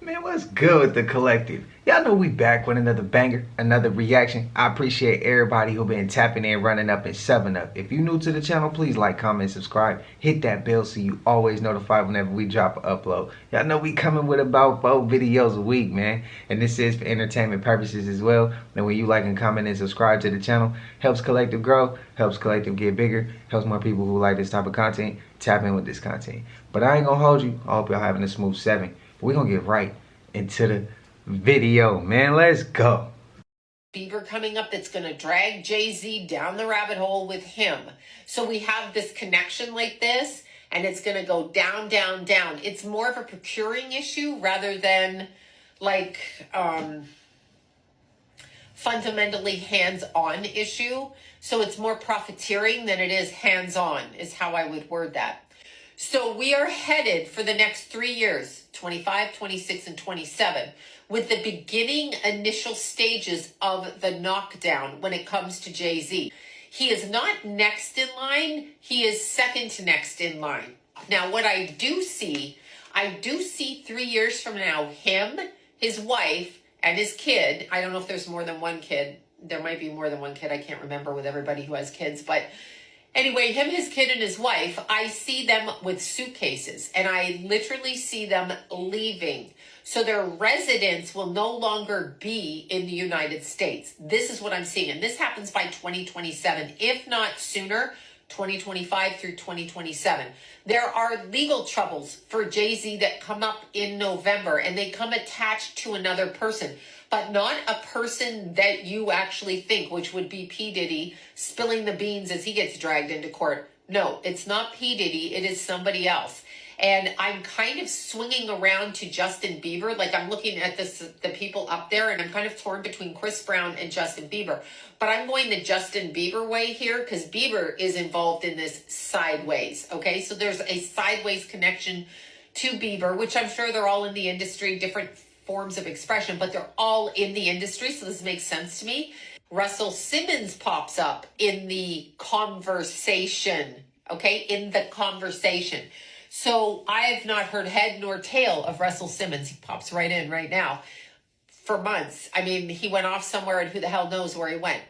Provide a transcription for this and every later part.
Man, what's good with the collective? Y'all know we back with another banger, another reaction. I appreciate everybody who been tapping in, running up, and shoving up. If you new to the channel, please like, comment, subscribe. Hit that bell so you always notified whenever we drop an upload. Y'all know we coming with about 4 videos a week, man. And this is for entertainment purposes as well. And when you like and comment and subscribe to the channel, helps collective grow, helps collective get bigger, helps more people who like this type of content tap in with this content. But I ain't gonna hold you. I hope y'all having a smooth 7. We're gonna get right into the video, man. Let's go. Bieber coming up that's going to drag Jay-Z down the rabbit hole with him. So we have this connection like this, and it's going to go down, down, down. It's more of a procuring issue rather than like fundamentally hands-on issue. So it's more profiteering than it is hands-on is how I would word that. So we are headed for the next 3 years, 25, 26, and 27, with the beginning initial stages of the knockdown when it comes to Jay-Z. He is not next in line. He is second to next in line. Now, what I do see 3 years from now, him, his wife, and his kid. I don't know if there's more than one kid. There might be more than one kid. I can't remember with everybody who has kids, but anyway, him, his kid, and his wife, I see them with suitcases, and I literally see them leaving. So their residence will no longer be in the United States. This is what I'm seeing, and this happens by 2027, if not sooner, 2025 through 2027. There are legal troubles for Jay-Z that come up in November, and they come attached to another person, but not a person that you actually think, which would be P. Diddy spilling the beans as he gets dragged into court. No, it's not P. Diddy. It is somebody else. And I'm kind of swinging around to Justin Bieber. Like I'm looking at the people up there, and I'm kind of torn between Chris Brown and Justin Bieber. But I'm going the Justin Bieber way here because Bieber is involved in this sideways. Okay, so there's a sideways connection to Bieber, which I'm sure they're all in the industry, different forms of expression, but they're all in the industry, so this makes sense to me. Russell Simmons pops up in the conversation, okay, in the conversation. So I have not heard head nor tail of Russell Simmons. He pops right in right now for months. I mean, he went off somewhere and who the hell knows where he went.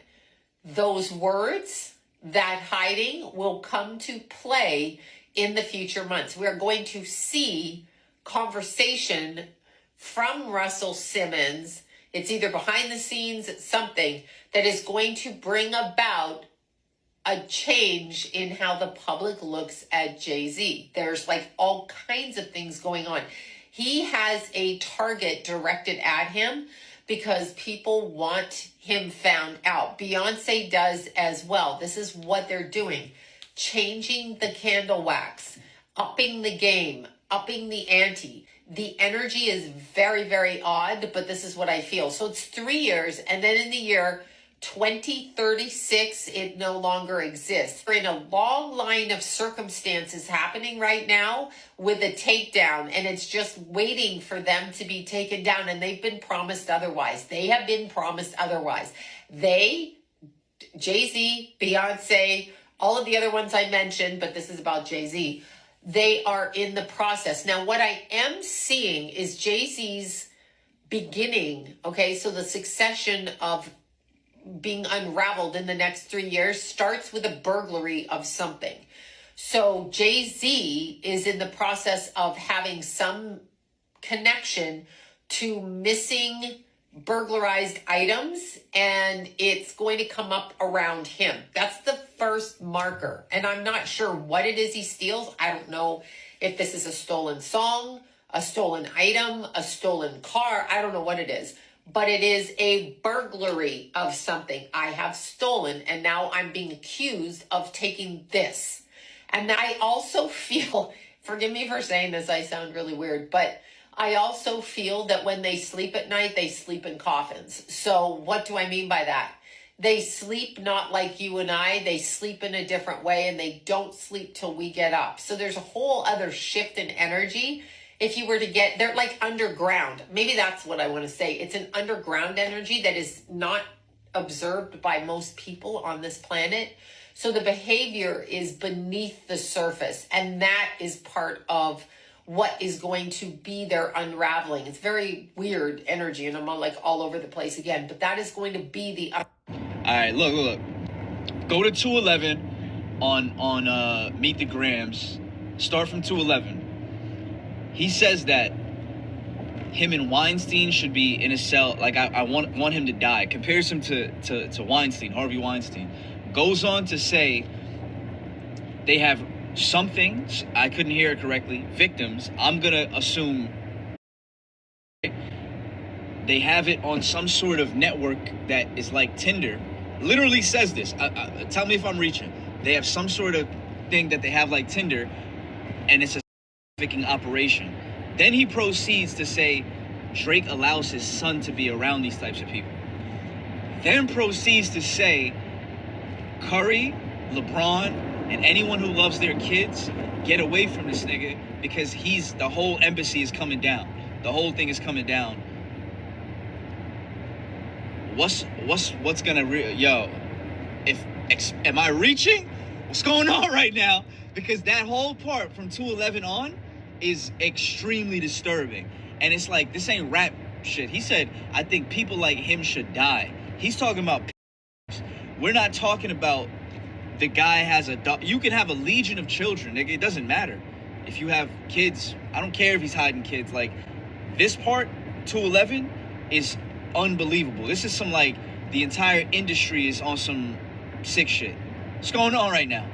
Those words, that hiding will come to play in the future months. We're going to see conversation from Russell Simmons. It's either behind the scenes, something that is going to bring about a change in how the public looks at Jay-Z. There's like all kinds of things going on. He has a target directed at him because people want him found out. Beyonce does as well. This is what they're doing. Changing the candle wax, upping the game, upping the ante. The energy is very, very odd, but this is what I feel. So it's 3 years, and then in the year 2036, it no longer exists. We're in a long line of circumstances happening right now with a takedown, and it's just waiting for them to be taken down, and they've been promised otherwise. They have been promised otherwise. They, Jay-Z, Beyonce, all of the other ones I mentioned, but this is about Jay-Z, they are in the process. Now, what I am seeing is Jay-Z's beginning, okay? So the succession of being unraveled in the next 3 years starts with a burglary of something. So Jay-Z is in the process of having some connection to missing burglarized items, and it's going to come up around him. That's the first marker. And I'm not sure what it is he steals. I don't know if this is a stolen song, a stolen item, a stolen car. I don't know what it is. But it is a burglary of something I have stolen, and now I'm being accused of taking this. And I also feel, forgive me for saying this, I sound really weird, but I also feel that when they sleep at night, they sleep in coffins. So what do I mean by that? They sleep not like you and I. They sleep in a different way, and they don't sleep till we get up. So there's a whole other shift in energy. If you were to get, they're like underground. Maybe that's what I want to say. It's an underground energy that is not observed by most people on this planet. So the behavior is beneath the surface, and that is part of what is going to be their unraveling. It's very weird energy, and I'm like all over the place again, but that is going to be the... All right, look. Go to 211 on Meet the Grams. Start from 211. He says that him and Weinstein should be in a cell. Like, I want him to die. Compares him to Weinstein, Harvey Weinstein. Goes on to say they have something, I couldn't hear it correctly, victims. I'm going to assume they have it on some sort of network that is like Tinder. Literally says this. Tell me if I'm reaching. They have some sort of thing that they have like Tinder, and it's a trafficking operation. Then he proceeds to say Drake allows his son to be around these types of people. Then proceeds to say Curry, LeBron, and anyone who loves their kids, get away from this nigga because the whole embassy is coming down. The whole thing is coming down. What's gonna am I reaching? What's going on right now? Because that whole part from 211 on is extremely disturbing. And it's like, this ain't rap shit. He said, I think people like him should die. He's talking about, we're not talking about the guy has you can have a legion of children, nigga. It doesn't matter. If you have kids, I don't care if he's hiding kids. Like, this part, 211, is unbelievable. This is some, like, the entire industry is on some sick shit. What's going on right now?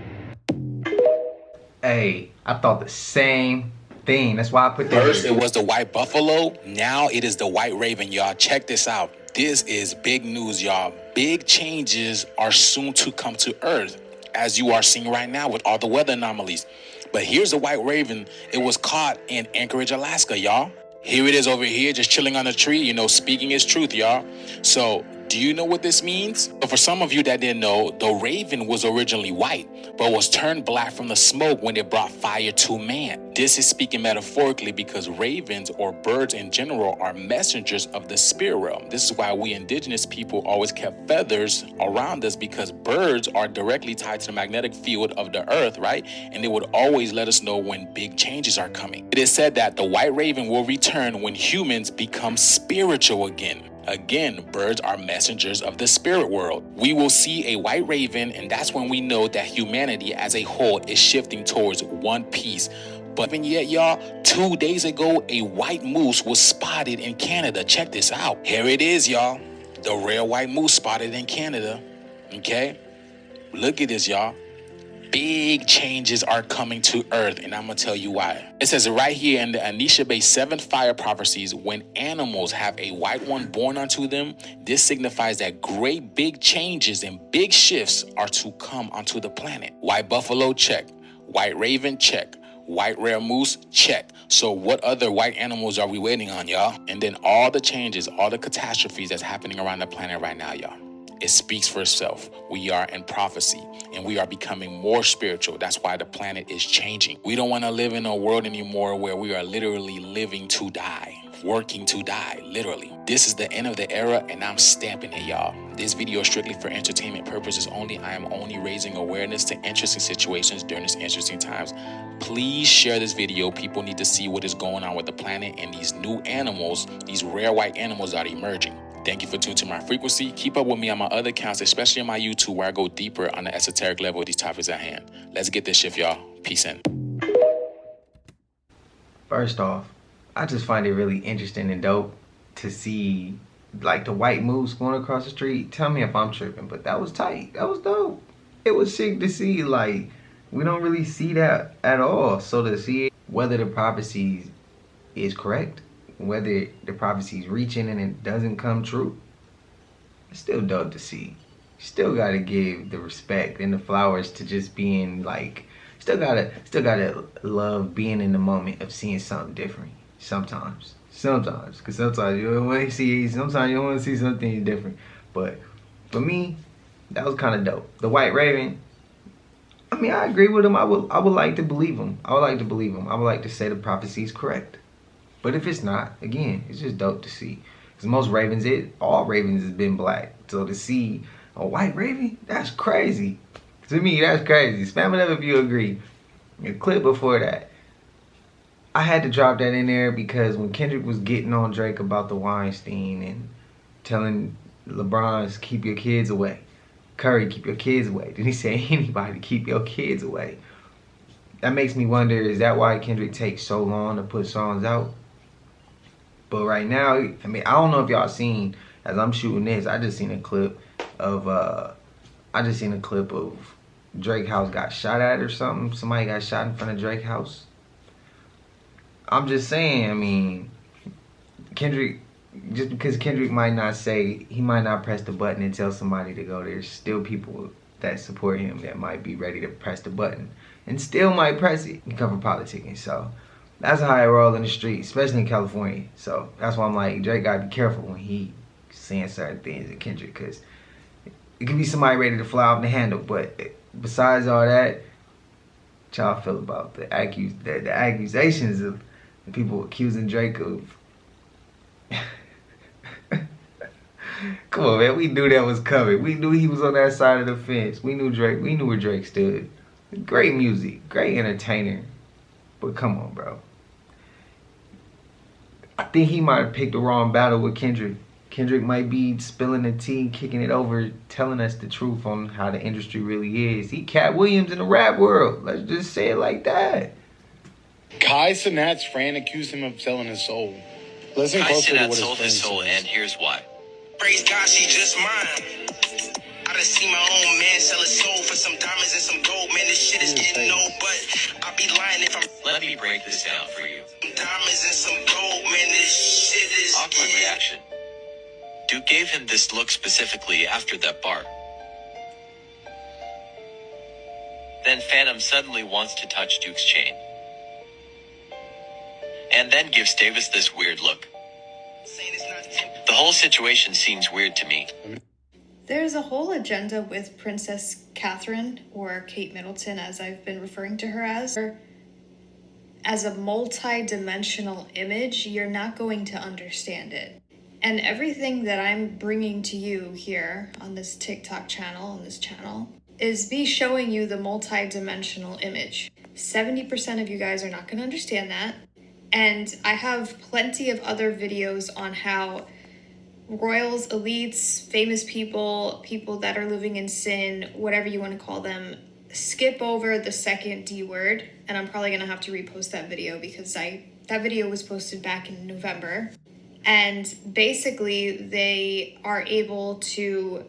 Hey, I thought the same thing. That's why I put that. First, it was the white buffalo. Now it is the white raven, y'all. Check this out. This is big news, y'all. Big changes are soon to come to Earth, as you are seeing right now with all the weather anomalies. But here's the white raven. It was caught in Anchorage, Alaska, y'all. Here it is over here, just chilling on a tree, speaking its truth, y'all. So, do you know what this means? So for some of you that didn't know, the raven was originally white, but was turned black from the smoke when it brought fire to man. This is speaking metaphorically because ravens, or birds in general, are messengers of the spirit realm. This is why we indigenous people always kept feathers around us, because birds are directly tied to the magnetic field of the earth, right? And they would always let us know when big changes are coming. It is said that the white raven will return when humans become spiritual again. Again, birds are messengers of the spirit world. We will see a white raven, and that's when we know that humanity as a whole is shifting towards one piece. But even yet, y'all, 2 days ago, a white moose was spotted in Canada. Check this out. Here it is, y'all. The rare white moose spotted in Canada. Okay? Look at this, y'all. Big changes are coming to Earth, and I'm going to tell you why. It says right here in the Anishinaabe 7 fire prophecies, when animals have a white one born unto them, this signifies that great big changes and big shifts are to come onto the planet. White buffalo, check. White raven, check. White rare moose, check. So what other white animals are we waiting on, y'all? And then all the changes, all the catastrophes that's happening around the planet right now, y'all. It speaks for itself. We are in prophecy, and we are becoming more spiritual. That's why the planet is changing. We don't want to live in a world anymore where we are literally living to die, working to die, literally. This is the end of the era, and I'm stamping it, y'all. This video is strictly for entertainment purposes only. I am only raising awareness to interesting situations during these interesting times. Please share this video. People need to see what is going on with the planet and these new animals, these rare white animals that are emerging. Thank you for tuning to my frequency. Keep up with me on my other accounts, especially on my YouTube, where I go deeper on the esoteric level of these topics at hand. Let's get this shift, y'all. Peace in. First off, I just find it really interesting and dope to see, like, the white moose going across the street. Tell me if I'm tripping, but that was tight. That was dope. It was sick to see. Like, we don't really see that at all. So to see whether the prophecies is correct, whether the prophecy is reaching and it doesn't come true, it's still dope to see. Still gotta give the respect and the flowers to just being like, still gotta love being in the moment of seeing something different. Sometimes, because sometimes you don't want to see something different. But for me, that was kind of dope. The white raven, I mean, I agree with him. I would like to believe him. I would like to say the prophecy is correct. But if it's not, again, it's just dope to see. Because most ravens, all ravens has been black. So to see a white raven, that's crazy. To me, that's crazy. Spam it up if you agree. The clip before that, I had to drop that in there because when Kendrick was getting on Drake about the Weinstein and telling LeBron's keep your kids away, Curry keep your kids away, then he said anybody keep your kids away. That makes me wonder, is that why Kendrick takes so long to put songs out? But right now, I mean, I don't know if y'all seen, as I'm shooting this, I just seen a clip of Drake house got shot at or something. Somebody got shot in front of Drake house. I'm just saying, I mean, Kendrick, just because Kendrick might not say, he might not press the button and tell somebody to go, there's still people that support him that might be ready to press the button and still might press it and come from politicking. So that's how I roll in the street, especially in California. So that's why I'm like, Drake gotta be careful when he saying certain things to Kendrick, because it could be somebody ready to fly off the handle. But besides all that, what y'all feel about the accusations of the people accusing Drake of? Come on, man. We knew that was coming. We knew he was on that side of the fence. We knew Drake. We knew where Drake stood. Great music, great entertainer. But come on, bro. I think he might have picked the wrong battle with Kendrick. Kendrick might be spilling the tea, kicking it over, telling us the truth on how the industry really is. He Cat Williams in the rap world. Let's just say it like that. Kai Cenat's friend accused him of selling his soul. Listen Kai closely to Cenat what sold his soul, says. and here's why. Praise God, she just mine. I done seen my own man sell his soul for some diamonds and some gold. Man, this shit is getting old, but I'll be lying if I'm... Let me break this down for you. Diamonds and some gold, man, this shit is... Awkward reaction. Duke gave him this look specifically after that bar. Then Phantom suddenly wants to touch Duke's chain. And then gives Davis this weird look. The whole situation seems weird to me. There's a whole agenda with Princess Catherine, or Kate Middleton as I've been referring to her as a multi-dimensional image. You're not going to understand it. And everything that I'm bringing to you here on this TikTok channel, is me showing you the multi-dimensional image. 70% of you guys are not going to understand that. And I have plenty of other videos on how royals, elites, famous people, people that are living in sin, whatever you want to call them, skip over the second D word. And I'm probably going to have to repost that video because that video was posted back in November. And basically they are able to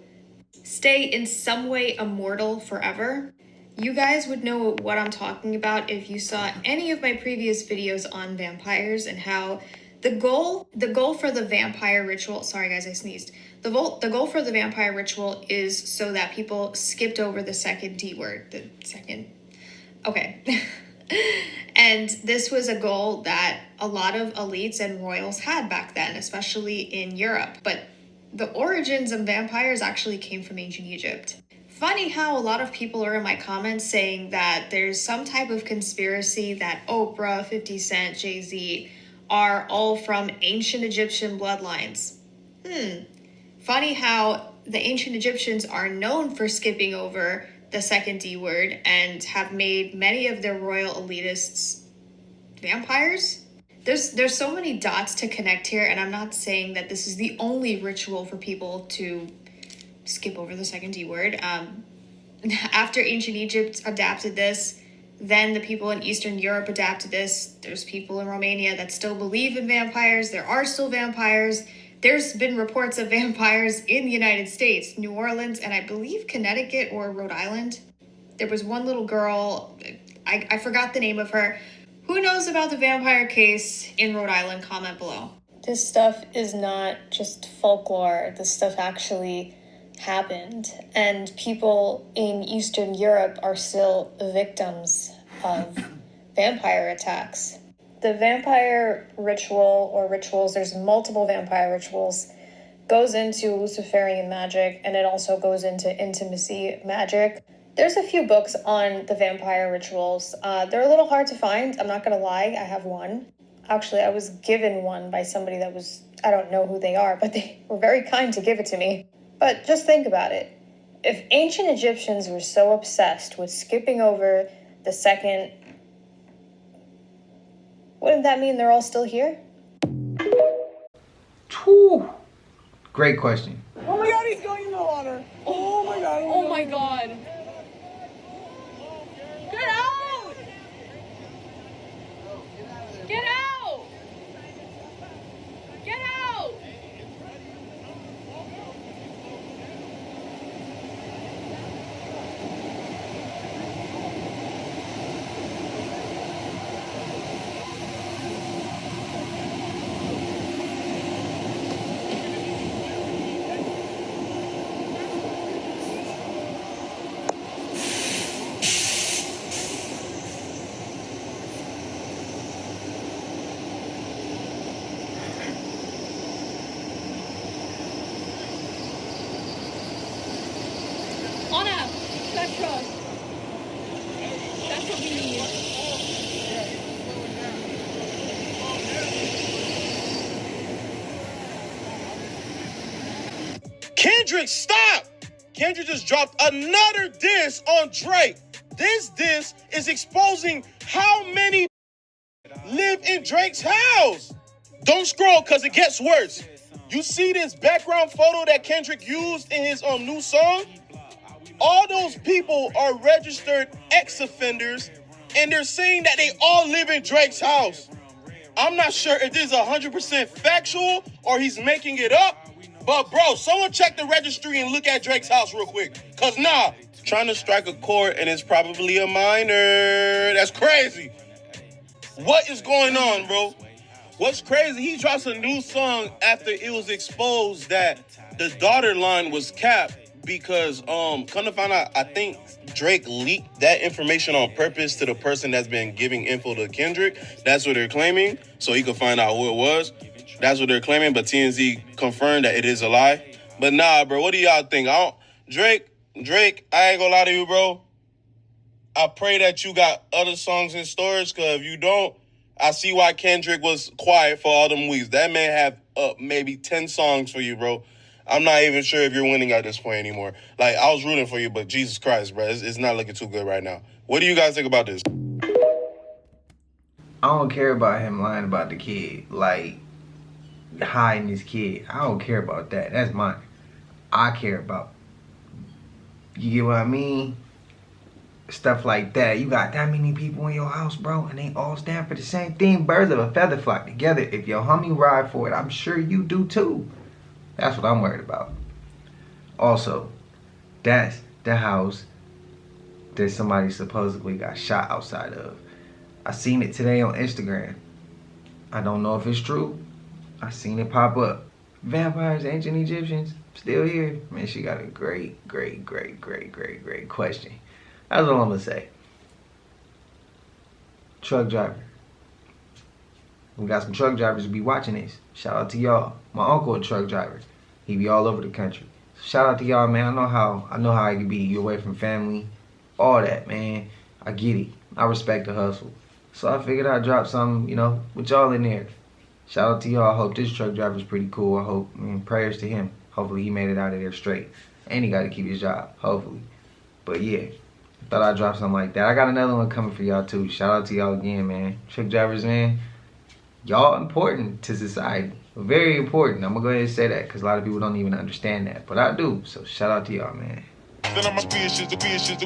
stay in some way immortal forever. You guys would know what I'm talking about if you saw any of my previous videos on vampires and how the goal for the vampire ritual, sorry guys, I sneezed. The goal for the vampire ritual is so that people skipped over the second D word, okay. And this was a goal that a lot of elites and royals had back then, especially in Europe. But the origins of vampires actually came from ancient Egypt. Funny how a lot of people are in my comments saying that there's some type of conspiracy that Oprah, 50 Cent, Jay-Z are all from ancient Egyptian bloodlines. Funny how the ancient Egyptians are known for skipping over the second D word and have made many of their royal elitists vampires. There's so many dots to connect here, and I'm not saying that this is the only ritual for people to skip over the second D word. After ancient Egypt adapted this, then the people in Eastern Europe adapted this. There's people in Romania that still believe in vampires. There are still vampires. There's been reports of vampires in the United States, New Orleans, and I believe Connecticut or Rhode Island. There was one little girl, I forgot the name of her. Who knows about the vampire case in Rhode Island? Comment below. This stuff is not just folklore. This stuff actually happened. And people in Eastern Europe are still victims of vampire attacks. The vampire ritual or rituals, there's multiple vampire rituals, goes into Luciferian magic, and it also goes into intimacy magic. There's a few books on the vampire rituals. They're a little hard to find. I'm not going to lie. I have one. Actually, I was given one by somebody I don't know who they are, but they were very kind to give it to me. But just think about it. If ancient Egyptians were so obsessed with skipping over the second, wouldn't that mean they're all still here? Whew. Great question. Oh my god, he's going in the water. Oh my god. Oh my god. Get out! Get out! Get out! Anna, Petra. That's what we need. Kendrick, stop! Kendrick just dropped another diss on Drake. This diss is exposing how many live in Drake's house. Don't scroll, because it gets worse. You see this background photo that Kendrick used in his new song? All those people are registered ex-offenders, and they're saying that they all live in Drake's house. I'm not sure if this is 100% factual or he's making it up, but bro, someone check the registry and look at Drake's house real quick. Cause nah, trying to strike a chord and it's probably a minor. That's crazy. What is going on, bro? What's crazy, he drops a new song after it was exposed that the daughter line was capped because, come to find out, I think Drake leaked that information on purpose to the person that's been giving info to Kendrick. That's what they're claiming, so he could find out who it was. That's what they're claiming, but TMZ confirmed that it is a lie. But nah, bro, what do y'all think? Drake, I ain't gonna lie to you, bro. I pray that you got other songs in storage, because if you don't, I see why Kendrick was quiet for all them weeks. That man have maybe 10 songs for you, bro. I'm not even sure if you're winning at this point anymore. Like, I was rooting for you, but Jesus Christ, bro, it's not looking too good right now. What do you guys think about this? I don't care about him lying about the kid, like hiding his kid. I don't care about that. That's mine. I care about, you get what I mean? Stuff like that. You got that many people in your house, bro, and they all stand for the same thing. Birds of a feather flock together. If your homie ride for it, I'm sure you do too. That's what I'm worried about. Also, that's the house that somebody supposedly got shot outside of. I seen it today on Instagram. I don't know if it's true. I seen it pop up. Vampires, ancient Egyptians, still here. Man, she got a great question. That's all I'm gonna say. Truck driver. We got some truck drivers who be watching this. Shout out to y'all. My uncle a truck driver. He be all over the country. So shout out to y'all, man. I know how it can be. You away from family, all that, man. I get it. I respect the hustle. So I figured I'd drop something, with y'all in there. Shout out to y'all. I hope this truck driver's pretty cool. I hope, prayers to him. Hopefully he made it out of there straight. And he got to keep his job, hopefully. But yeah, thought I'd drop something like that. I got another one coming for y'all too. Shout out to y'all again, man. Truck drivers, man. Y'all important to society. Very important. I'm going to go ahead and say that because a lot of people don't even understand that. But I do. So shout out to y'all, man. Then I'm a bitch,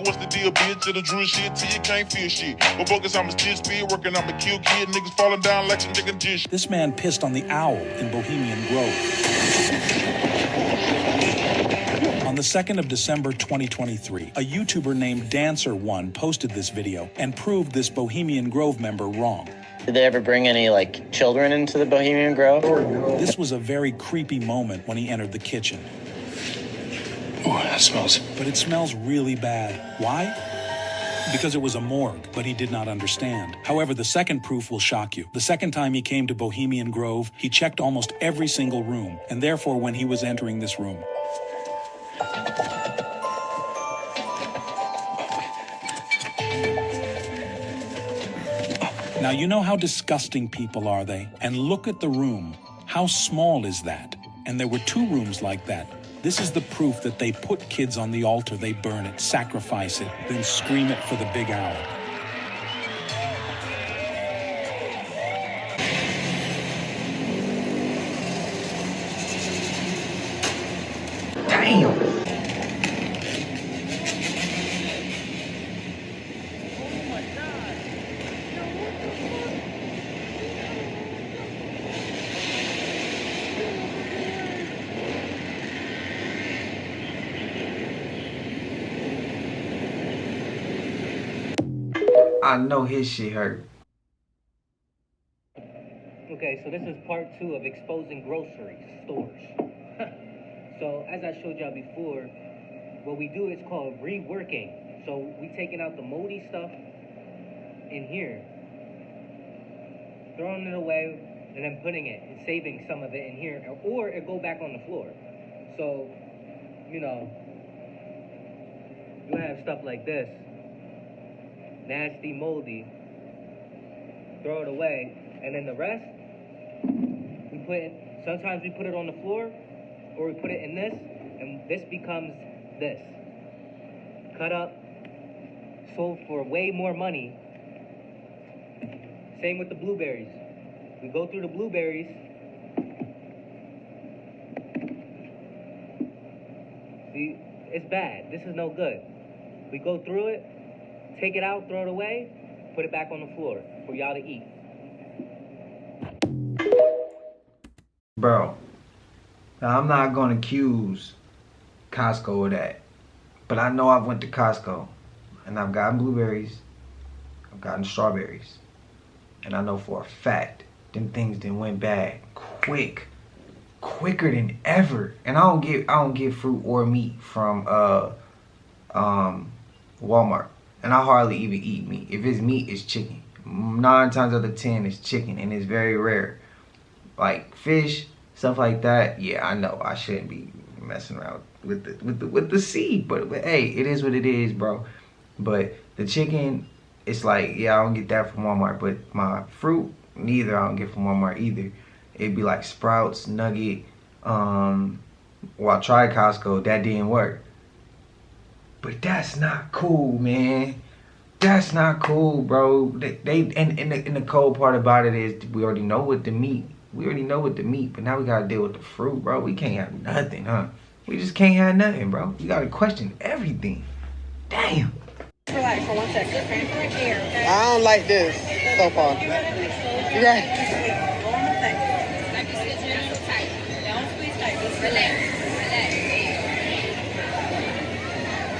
what's the deal, bitch? To the dream shit, till you can't feel shit. But focus, I'm a still speed, working, I'm a kill kid, niggas falling down like some nigga dish. This man pissed on the owl in Bohemian Grove. On the 2nd of December 2023, a YouTuber named Dancer1 posted this video and proved this Bohemian Grove member wrong. Did they ever bring any, children into the Bohemian Grove? This was a very creepy moment when he entered the kitchen. Oh, that smells. But it smells really bad. Why? Because it was a morgue, but he did not understand. However, the second proof will shock you. The second time he came to Bohemian Grove, he checked almost every single room, and therefore when he was entering this room, now, you know how disgusting people are they? And look at the room. How small is that? And there were 2 rooms like that. This is the proof that they put kids on the altar, they burn it, sacrifice it, then scream it for the big owl. Damn. I know his shit hurt. Okay, so this is part 2 of exposing grocery stores. So as I showed y'all before, what we do is called reworking. So we taking out the moldy stuff in here, throwing it away, and then putting it and saving some of it in here, or it go back on the floor. So, you know, you have stuff like this, nasty, moldy, throw it away, and then the rest, sometimes we put it on the floor, or we put it in this, and this becomes this. Cut up, sold for way more money. Same with the blueberries. We go through the blueberries. See, it's bad. This is no good. We go through it, take it out, throw it away, put it back on the floor for y'all to eat. Bro, now I'm not gonna accuse Costco of that, but I know I've went to Costco and I've gotten blueberries, I've gotten strawberries, and I know for a fact them things done went bad quicker than ever. And I don't get fruit or meat from Walmart, and I hardly even eat meat. If it's meat, it's chicken. 9 times out of 10 it's chicken, and it's very rare. Like fish, stuff like that, yeah, I know I shouldn't be messing around with the seed, but hey, it is what it is, bro. But the chicken, it's like, yeah, I don't get that from Walmart. But my fruit, neither I don't get from Walmart either. It'd be like Sprouts, Nugget. Well, I tried Costco, that didn't work. But that's not cool, man. That's not cool, bro. And the cold part about it is we already know what the meat. But now we gotta deal with the fruit, bro. We can't have nothing, huh? We just can't have nothing, bro. We gotta question everything. Damn. Relax for 1 second. Right here, okay? I don't like this so far. You right?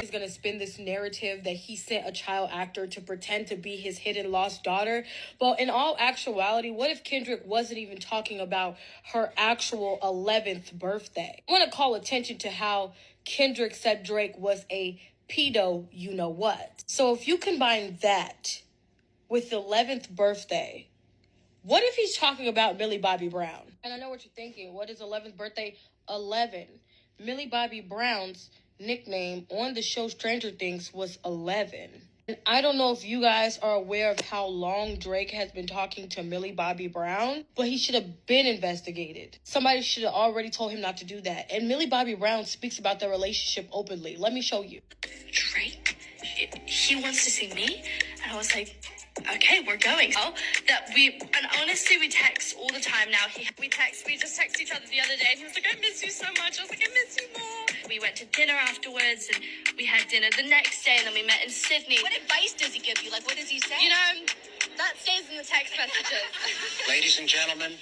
He's gonna spin this narrative that he sent a child actor to pretend to be his hidden lost daughter. But in all actuality, what if Kendrick wasn't even talking about her actual 11th birthday? I want to call attention to how Kendrick said Drake was a pedo, you know what. So if you combine that with the 11th birthday, what if he's talking about Millie Bobby Brown? And I know what you're thinking. What is 11th birthday? 11. Millie Bobby Brown's nickname on the show Stranger Things was 11. And I don't know if you guys are aware of how long Drake has been talking to Millie Bobby Brown, but he should have been investigated. Somebody should have already told him not to do that. And Millie Bobby Brown speaks about their relationship openly. Let me show you. Drake, he wants to see me, and I was like, okay, we're going. Oh, and honestly, we text all the time now. We just text each other the other day, and he was like, I miss you so much. I was like, I miss you more. We went to dinner afterwards, and we had dinner the next day, and then we met in Sydney. What advice does he give you? Like, what does he say? You know, that stays in the text messages. Ladies and gentlemen.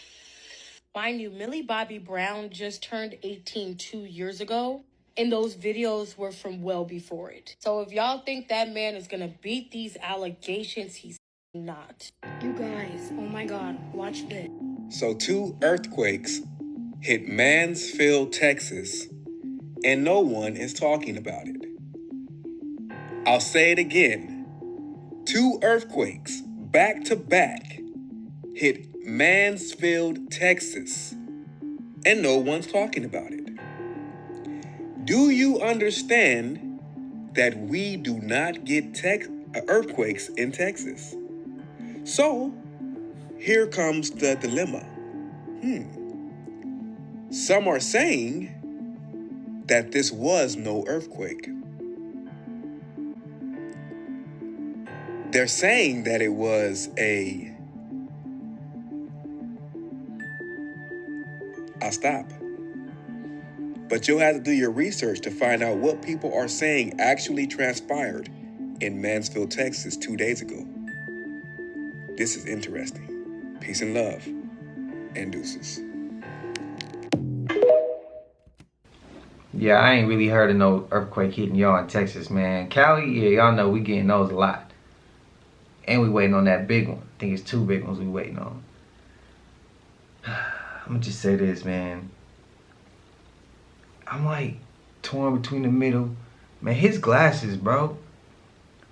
Mind you, Millie Bobby Brown just turned 18 2 years ago. And those videos were from well before it. So if y'all think that man is gonna beat these allegations, he's not. You guys, oh my God, watch this. So 2 earthquakes hit Mansfield, Texas, and no one is talking about it. I'll say it again. 2 earthquakes back to back hit Mansfield, Texas, and no one's talking about it. Do you understand that we do not get earthquakes in Texas? So, here comes the dilemma. Some are saying that this was no earthquake. They're saying that it was I'll stop. But you'll have to do your research to find out what people are saying actually transpired in Mansfield, Texas 2 days ago. This is interesting. Peace and love, and deuces. Yeah, I ain't really heard of no earthquake hitting y'all in Texas, man. Cali, yeah, y'all know we getting those a lot. And we waiting on that big one. I think it's 2 big ones we waiting on. I'm gonna just say this, man. I'm like torn between the middle. Man, his glasses, bro.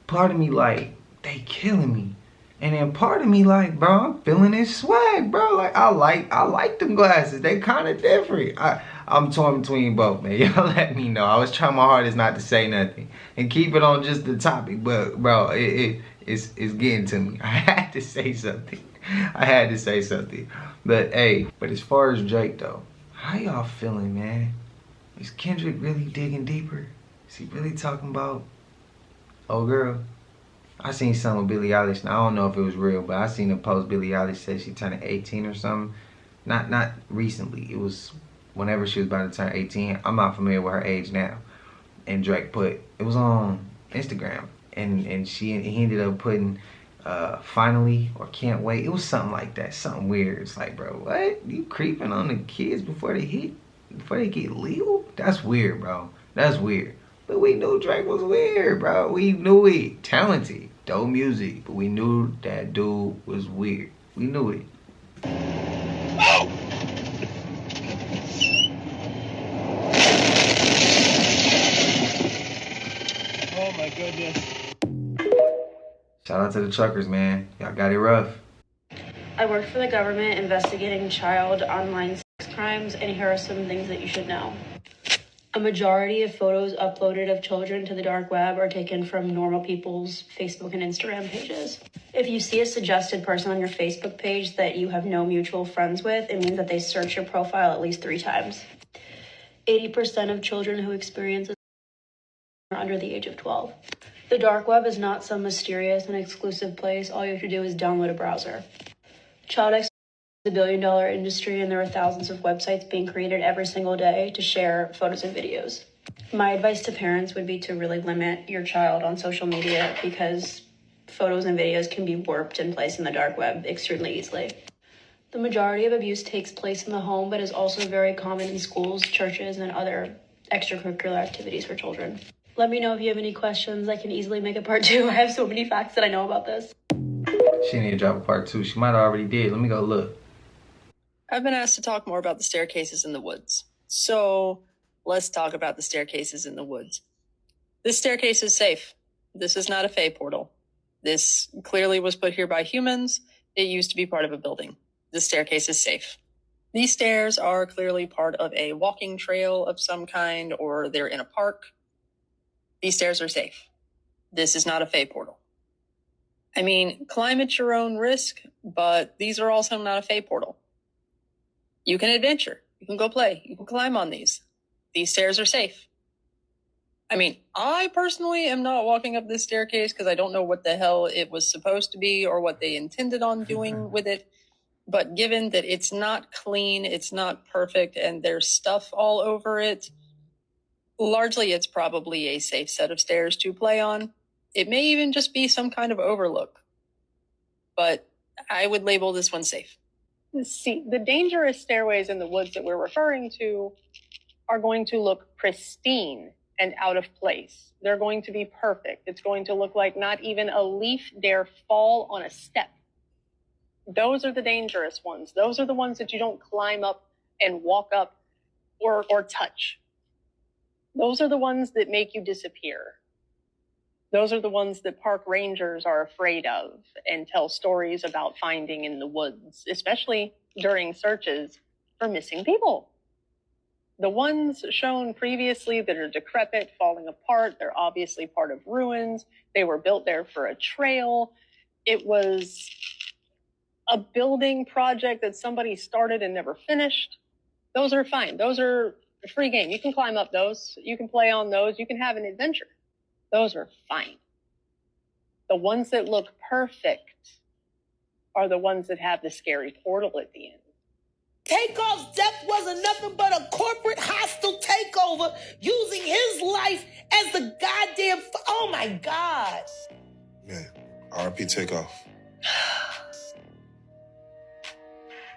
Part of me like, they killing me. And then part of me like, bro, I'm feeling his swag, bro. Like, I like them glasses. They kind of different. I'm torn between both, man. Y'all let me know. I was trying my hardest not to say nothing and keep it on just the topic, but bro, it's getting to me. I had to say something. But hey, as far as Drake though, how y'all feeling, man? Is Kendrick really digging deeper? Is he really talking about, oh girl? I seen something with Billie Eilish. Now I don't know if it was real, but I seen a post Billie Eilish said she turned 18 or something. Not recently. It was whenever she was about to turn 18. I'm not familiar with her age now. And Drake put, it was on Instagram, and he ended up putting finally or can't wait. It was something like that, something weird. It's like, bro, what? You creeping on the kids before they get legal? That's weird, bro. That's weird. But we knew Drake was weird, bro. We knew it. Talented, dope music, but we knew that dude was weird. We knew it. Oh! Oh my goodness. Shout out to the truckers, man. Y'all got it rough. I work for the government investigating child online sex crimes, and here are some things that you should know. A majority of photos uploaded of children to the dark web are taken from normal people's Facebook and Instagram pages. If you see a suggested person on your Facebook page that you have no mutual friends with, it means that they search your profile at least 3 times. 80% of children who experience this are under the age of 12. The dark web is not some mysterious and exclusive place. All you have to do is download a browser. Child exploitation is a billion-dollar industry, and there are thousands of websites being created every single day to share photos and videos. My advice to parents would be to really limit your child on social media, because photos and videos can be warped and placed in the dark web extremely easily. The majority of abuse takes place in the home, but is also very common in schools, churches, and other extracurricular activities for children. Let me know if you have any questions. I can easily make a part 2. I have so many facts that I know about this. She need to drop a part 2. She might have already did. Let me go look. I've been asked to talk more about the staircases in the woods. So let's talk about the staircases in the woods. This staircase is safe. This is not a Fey portal. This clearly was put here by humans. It used to be part of a building. The staircase is safe. These stairs are clearly part of a walking trail of some kind, or they're in a park. These stairs are safe. This is not a Fey portal. I mean, climb at your own risk, but these are also not a Fey portal. You can adventure. You can go play. You can climb on these. These stairs are safe. I mean, I personally am not walking up this staircase because I don't know what the hell it was supposed to be or what they intended on doing with it. But given that it's not clean, it's not perfect, and there's stuff all over it, largely it's probably a safe set of stairs to play on. It may even just be some kind of overlook. But I would label this one safe. See, the dangerous stairways in the woods that we're referring to are going to look pristine and out of place. They're going to be perfect. It's going to look like not even a leaf dare fall on a step. Those are the dangerous ones. Those are the ones that you don't climb up and walk up or touch. Those are the ones that make you disappear. Those are the ones that park rangers are afraid of and tell stories about finding in the woods, especially during searches for missing people. The ones shown previously that are decrepit, falling apart, they're obviously part of ruins. They were built there for a trail. It was a building project that somebody started and never finished. Those are fine. Those are A free game. You can climb up those. You can play on those. You can have an adventure. Those are fine. The ones that look perfect are the ones that have the scary portal at the end. Takeoff's death wasn't nothing but a corporate hostile takeover using his life as the goddamn... Oh, my God. Man, RP Takeoff.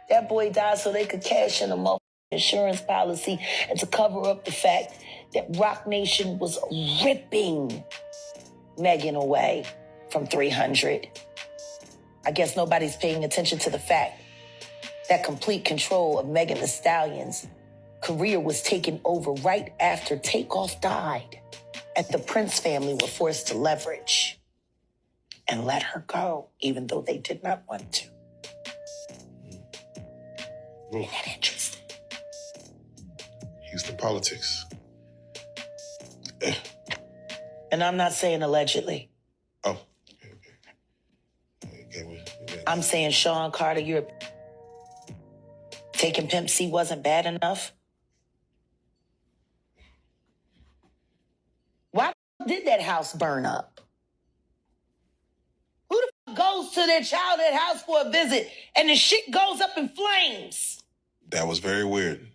That boy died so they could cash in a motherfucking insurance policy and to cover up the fact that Rock Nation was ripping Megan away from 300. I guess nobody's paying attention to the fact that complete control of Megan Thee Stallion's career was taken over right after Takeoff died. And the Prince family were forced to leverage and let her go, even though they did not want to. Isn't that interesting? Houston politics. And I'm not saying allegedly. Oh. I'm saying, Sean Carter, you're... Taking Pimp C wasn't bad enough? Why did that house burn up? Who the goes to their childhood house for a visit and the shit goes up in flames? That was very weird.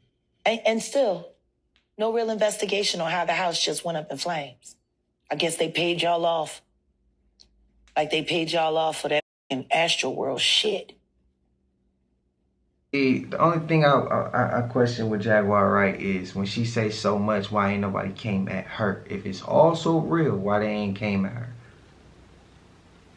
And still, no real investigation on how the house just went up in flames. I guess they paid y'all off. Like they paid y'all off for that Astro World shit. The only thing I question with Jaguar, right, is when she say so much, why ain't nobody came at her? If it's all so real, why they ain't came at her?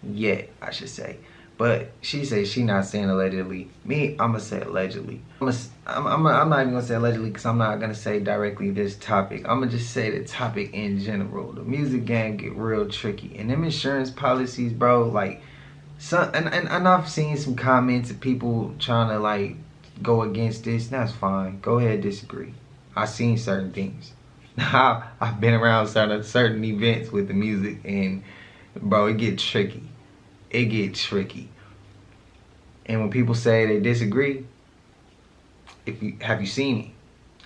Yet, I should say. But she says she not saying allegedly. Me, I'm going to say allegedly. I'm not even going to say allegedly because I'm not going to say directly this topic. I'm going to just say the topic in general. The music game get real tricky. And them insurance policies, bro, like, and I've seen some comments of people trying to, like, go against this. That's fine. Go ahead, disagree. I've seen certain things. I've been around certain events with the music, and, bro, it gets tricky. It gets tricky. And when people say they disagree, have you seen it?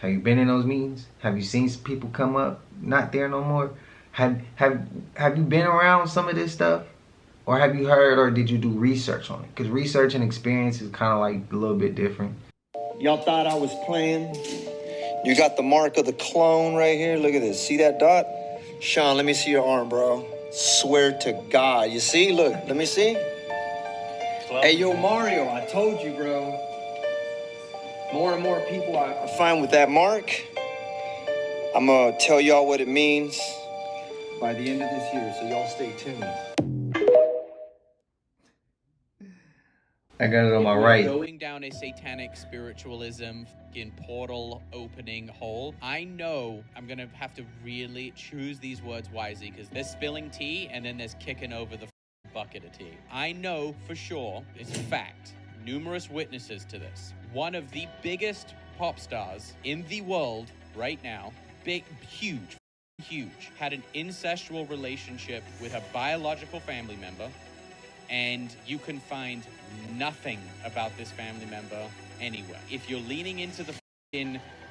Have you been in those meetings? Have you seen some people come up not there no more? Have you been around some of this stuff? Or have you heard, or did you do research on it? Because research and experience is kind of like a little bit different. Y'all thought I was playing? You got the mark of the clone right here. Look at this. See that dot? Sean, let me see your arm, bro. Swear to God. You see? Look, let me see. Hey, yo, Mario, I told you, bro. More and more people I find with that mark. I'm going to tell y'all what it means by the end of this year, so y'all stay tuned. I got it on my right. Going down a satanic spiritualism in portal opening hole. I know I'm gonna have to really choose these words wisely because there's spilling tea and then there's kicking over the bucket of tea. I know for sure, it's a fact, numerous witnesses to this. One of the biggest pop stars in the world right now, big, huge, had an incestual relationship with a biological family member. And you can find nothing about this family member anywhere. If you're leaning into the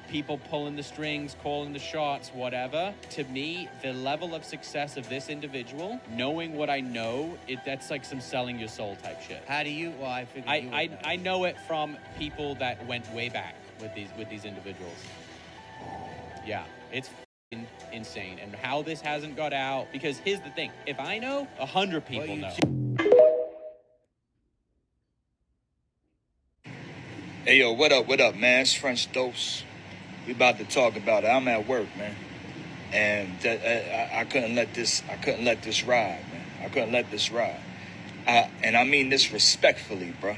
people pulling the strings, calling the shots, whatever, to me, the level of success of this individual, knowing what I know, that's like some selling your soul type shit. How do you? Well, I figured I know it from people that went way back with these individuals. Yeah, it's insane. And how this hasn't got out, because here's the thing: if I know, 100 people know. Hey, yo, what up, man? It's French Dose. We about to talk about it. I'm at work, man. And I couldn't let this ride, man. I couldn't let this ride. And I mean this respectfully, bro.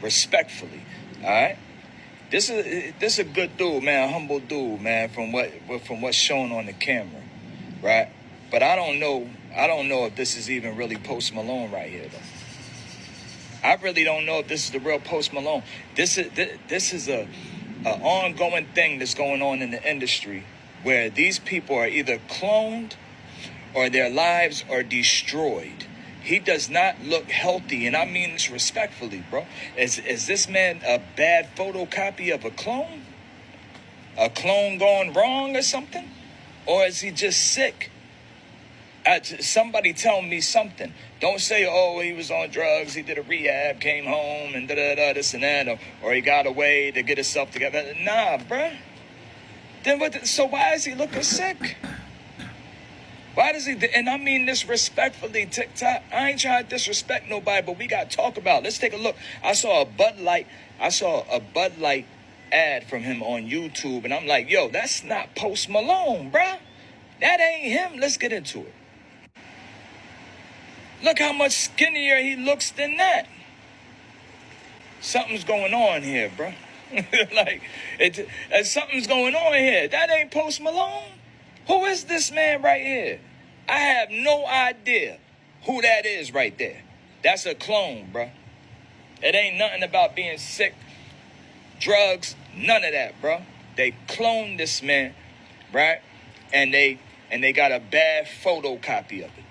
Respectfully, all right? This is a good dude, man, a humble dude, man, from what's shown on the camera, right? But I don't know if this is even really Post Malone right here, though. I really don't know if this is the real Post Malone. This is a ongoing thing that's going on in the industry where these people are either cloned or their lives are destroyed. He does not look healthy, and I mean this respectfully, bro. Is this man a bad photocopy of a clone? a clone gone wrong or something? Or is he just sick? Somebody tell me something. Don't say, oh, he was on drugs, he did a rehab, came home, and da-da-da, this and that, or he got away to get himself together. Nah, bruh. Then what? So why is he looking sick? Why does he? And I mean this respectfully, TikTok. I ain't trying to disrespect nobody, but we got to talk about it. Let's take a look. I saw a Bud Light ad from him on YouTube, and I'm like, yo, that's not Post Malone, bruh. That ain't him. Let's get into it. Look how much skinnier he looks than that. Something's going on here, bruh. Something's going on here. That ain't Post Malone. Who is this man right here? I have no idea who that is right there. That's a clone, bruh. It ain't nothing about being sick, drugs, none of that, bruh. They cloned this man, right? And they got a bad photocopy of it.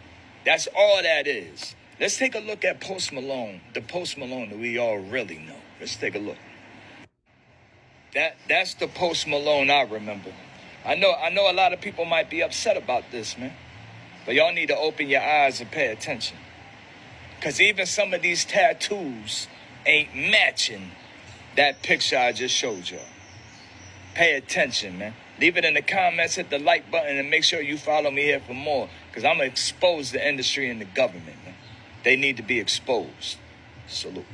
That's all that is. Let's take a look at Post Malone, the Post Malone that we all really know. Let's take a look. That's the Post Malone I remember. I know a lot of people might be upset about this, man. But y'all need to open your eyes and pay attention. Because even some of these tattoos ain't matching that picture I just showed y'all. Pay attention, man. Leave it in the comments, hit the like button, and make sure you follow me here for more. Because I'm going to expose the industry and the government, man. They need to be exposed. Salute.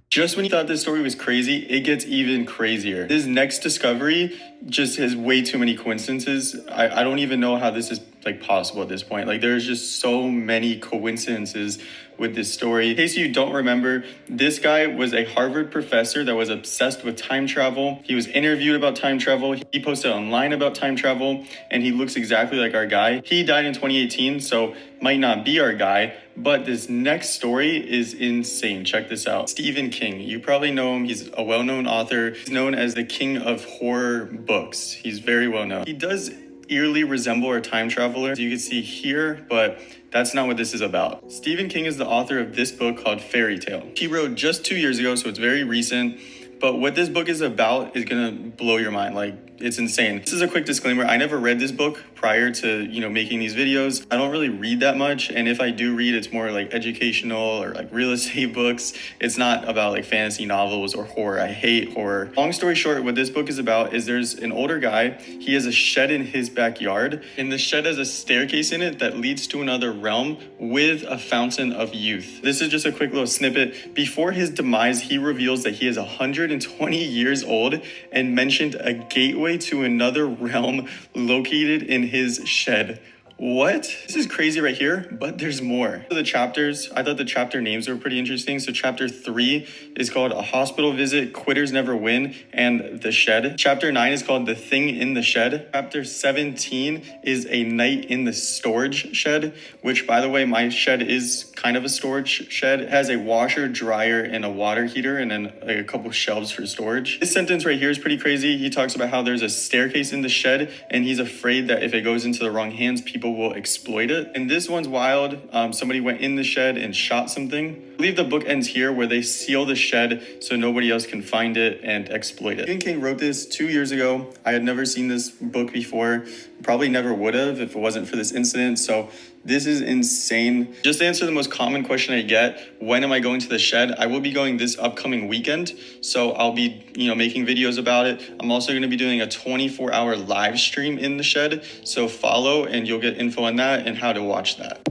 Just when you thought this story was crazy, it gets even crazier. This next discovery just has way too many coincidences. I don't even know how this is possible at this point. There's just so many coincidences with this story. In case you don't remember, this guy was a Harvard professor that was obsessed with time travel. He was interviewed about time travel. He posted online about time travel, and he looks exactly like our guy. He died in 2018, so might not be our guy, but this next story is insane. Check this out. Stephen King. You probably know him. He's a well-known author. He's known as the king of horror books. He's very well known. He does eerily resemble a time traveler, as you can see here, but that's not what this is about. Stephen King is the author of this book called Fairy Tale. He wrote just 2 years ago, so it's very recent. But what this book is about is gonna blow your mind. It's insane. This is a quick disclaimer. I never read this book prior to, making these videos. I don't really read that much. And if I do read, it's more educational or real estate books. It's not about fantasy novels or horror. I hate horror. Long story short, what this book is about is there's an older guy. He has a shed in his backyard, and the shed has a staircase in it that leads to another realm with a fountain of youth. This is just a quick little snippet. Before his demise, he reveals that he is 120 years old and mentioned a gateway to another realm located in his shed. What? This is crazy right here, but there's more. The chapters, I thought the chapter names were pretty interesting. So chapter 3 is called A Hospital Visit, Quitters Never Win, and The Shed. Chapter 9 is called The Thing in the Shed. Chapter 17 is A Night in the Storage Shed, which, by the way, my shed is kind of a storage shed. It has a washer, dryer, and a water heater, and then a couple shelves for storage. This sentence right here is pretty crazy. He talks about how there's a staircase in the shed, and he's afraid that if it goes into the wrong hands, people will exploit it. And this one's wild. Somebody went in the shed and shot something. I believe the book ends here where they seal the shed so nobody else can find it and exploit it. Stephen King wrote this 2 years ago. I had never seen this book before. Probably never would have if it wasn't for this incident. So this is insane. Just to answer the most common question I get, when am I going to the shed? I will be going this upcoming weekend. So I'll be, making videos about it. I'm also going to be doing a 24-hour live stream in the shed. So follow and you'll get info on that and how to watch that.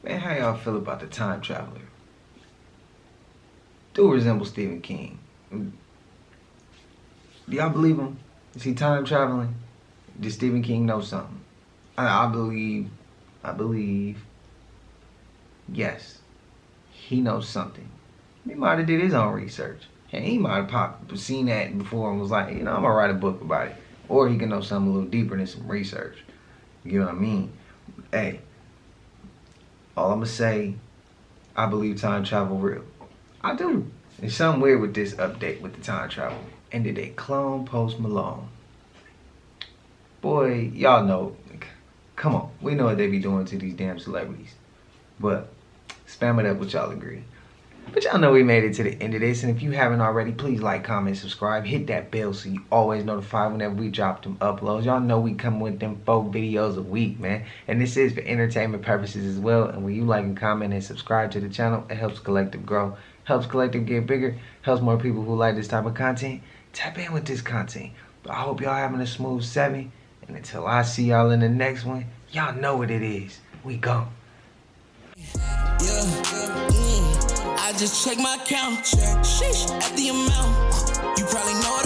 Man, how y'all feel about the time traveler? Do resemble Stephen King. Do y'all believe him? Is he time traveling? Did Stephen King know something? I believe, yes, he knows something. He might have did his own research. And he might have seen that before and was like, I'm gonna write a book about it. Or he can know something a little deeper than some research. You get what I mean? Hey, all I'm gonna say, I believe time travel real. I do. There's something weird with this update with the time travel. And did they clone Post Malone? Boy, y'all know. Come on, we know what they be doing to these damn celebrities. But spam it up with y'all agree. But y'all know we made it to the end of this, and if you haven't already, please like, comment, subscribe, hit that bell so you always notified whenever we drop them uploads. Y'all know we come with them 4 videos a week, man, and this is for entertainment purposes as well. And when you like and comment and subscribe to the channel, it helps Collective grow, helps Collective get bigger, helps more people who like this type of content tap in with this content. But I hope y'all having a smooth 7, and until I see y'all in the next one, y'all know what it is. We gone. I just check my account. Sheesh, at the amount. You probably know it.